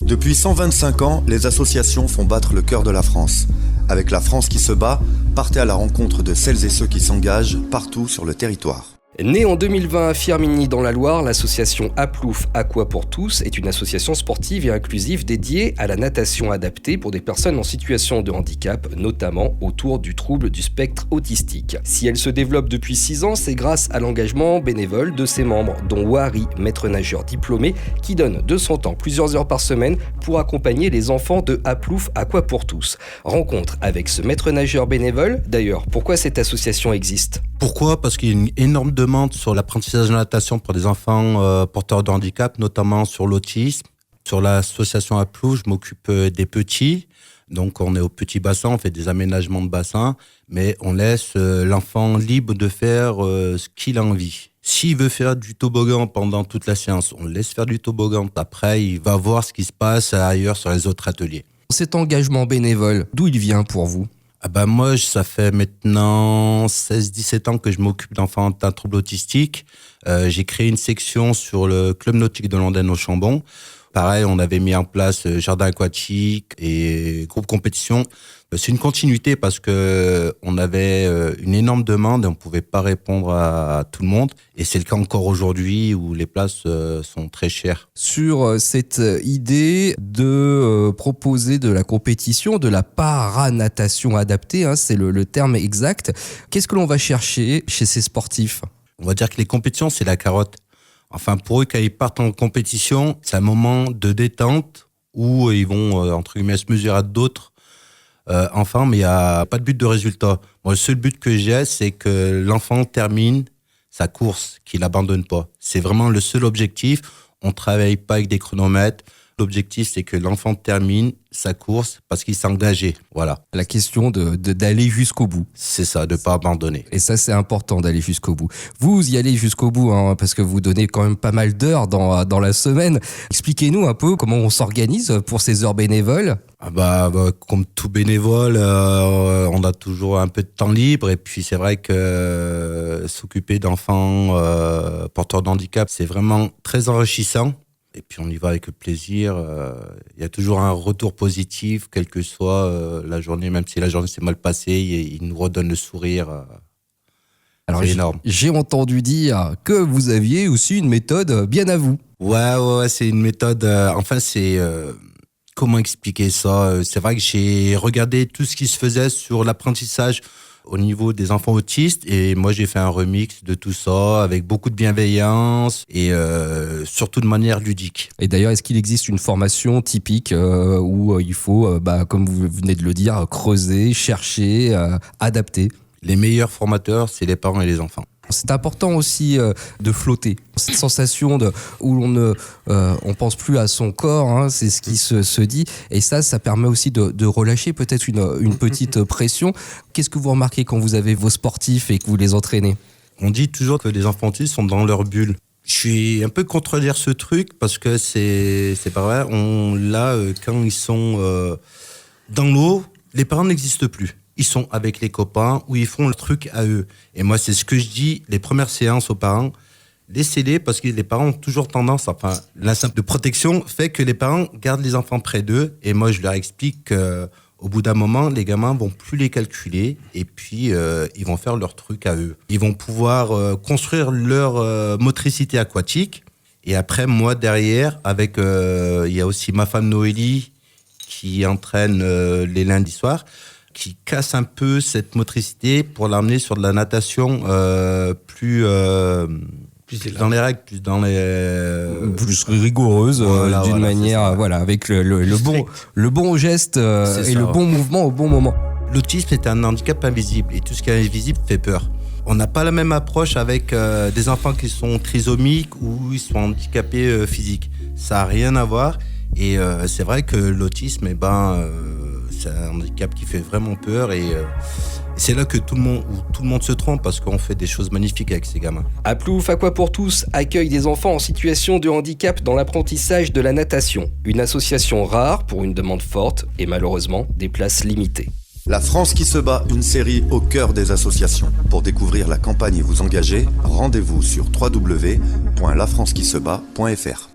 Depuis 125 ans, les associations font battre le cœur de la France. Avec La France qui se bat, partez à la rencontre de celles et ceux qui s'engagent partout sur le territoire. Née en 2020 à Firminy dans la Loire, l'association Aplouf Aqua pour tous est une association sportive et inclusive dédiée à la natation adaptée pour des personnes en situation de handicap, notamment autour du trouble du spectre autistique. Si elle se développe depuis 6 ans, c'est grâce à l'engagement bénévole de ses membres, dont Wahari, maître nageur diplômé, qui donne de son temps plusieurs heures par semaine pour accompagner les enfants de Aplouf Aqua pour tous. Rencontre avec ce maître nageur bénévole. D'ailleurs, pourquoi cette association existe ? Pourquoi ? Parce qu'il y a une énorme demande sur l'apprentissage de la natation pour des enfants porteurs de handicap, notamment sur l'autisme. Sur l'association Aplouf, je m'occupe des petits. Donc on est au petit bassin, on fait des aménagements de bassin, mais on laisse l'enfant libre de faire ce qu'il a envie. S'il veut faire du toboggan pendant toute la séance, on le laisse faire du toboggan. Après, il va voir ce qui se passe ailleurs sur les autres ateliers. Cet engagement bénévole, d'où il vient pour vous ? Moi, ça fait maintenant 16-17 ans que je m'occupe d'enfants atteints de troubles autistiques. J'ai créé une section sur le club nautique de Landaine au Chambon. Pareil, on avait mis en place jardin aquatique et groupe compétition. C'est une continuité parce que on avait une énorme demande et on pouvait pas répondre à tout le monde. Et c'est le cas encore aujourd'hui où les places sont très chères. Sur cette idée de proposer de la compétition, de la paranatation adaptée, c'est le terme exact. Qu'est-ce que l'on va chercher chez ces sportifs ? On va dire que les compétitions, c'est la carotte. Enfin, pour eux, quand ils partent en compétition, c'est un moment de détente où ils vont, entre guillemets, se mesurer à d'autres enfants, mais il n'y a pas de but de résultat. Moi, le seul but que j'ai, c'est que l'enfant termine sa course, qu'il n'abandonne pas. C'est vraiment le seul objectif. On ne travaille pas avec des chronomètres. L'objectif, c'est que l'enfant termine sa course parce qu'il s'est engagé. Voilà. La question d'aller jusqu'au bout. C'est ça, de ne pas abandonner. Et ça, c'est important d'aller jusqu'au bout. Vous y allez jusqu'au bout, parce que vous donnez quand même pas mal d'heures dans la semaine. Expliquez-nous un peu comment on s'organise pour ces heures bénévoles. Comme tout bénévole, on a toujours un peu de temps libre. Et puis, c'est vrai que s'occuper d'enfants porteurs de handicap, c'est vraiment très enrichissant. Et puis on y va avec plaisir. Il y a toujours un retour positif, quelle que soit la journée, même si la journée s'est mal passée, il nous redonne le sourire. Alors, c'est énorme. J'ai entendu dire que vous aviez aussi une méthode bien à vous. Ouais, c'est une méthode. Comment expliquer ça ? C'est vrai que j'ai regardé tout ce qui se faisait sur l'apprentissage au niveau des enfants autistes et moi j'ai fait un remix de tout ça avec beaucoup de bienveillance et surtout de manière ludique. Et d'ailleurs, est-ce qu'il existe une formation typique où il faut, comme vous venez de le dire, creuser, chercher, adapter ? Les meilleurs formateurs, c'est les parents et les enfants. C'est important aussi de flotter. Cette sensation où on pense plus à son corps, c'est ce qui se dit. Et ça permet aussi de relâcher peut-être une petite pression. Qu'est-ce que vous remarquez quand vous avez vos sportifs et que vous les entraînez ? On dit toujours que les enfants autistes sont dans leur bulle. Je suis un peu contredire ce truc parce que c'est pas vrai. Quand ils sont dans l'eau, les parents n'existent plus. Ils sont avec les copains ou ils font le truc à eux. Et moi, c'est ce que je dis, les premières séances aux parents, laissez-les parce que les parents ont toujours tendance, l'instinct de protection fait que les parents gardent les enfants près d'eux. Et moi, je leur explique qu'au bout d'un moment, les gamins vont plus les calculer et puis ils vont faire leur truc à eux. Ils vont pouvoir construire leur motricité aquatique. Et après, moi, derrière, il y a aussi ma femme Noélie qui entraîne les lundis soirs, qui casse un peu cette motricité pour l'amener sur de la natation plus dans les règles, plus dans les plus rigoureuse, d'une manière avec le bon geste et le bon mouvement au bon moment. L'autisme est un handicap invisible et tout ce qui est invisible fait peur. On n'a pas la même approche avec des enfants qui sont trisomiques ou ils sont handicapés physiques. Ça n'a rien à voir et c'est vrai que l'autisme, c'est un handicap qui fait vraiment peur et c'est là que tout le monde se trompe parce qu'on fait des choses magnifiques avec ces gamins. Aplouf Aqua pour tous accueille des enfants en situation de handicap dans l'apprentissage de la natation. Une association rare pour une demande forte et malheureusement des places limitées. La France qui se bat, une série au cœur des associations. Pour découvrir la campagne et vous engager, rendez-vous sur www.lafrancequisebat.fr.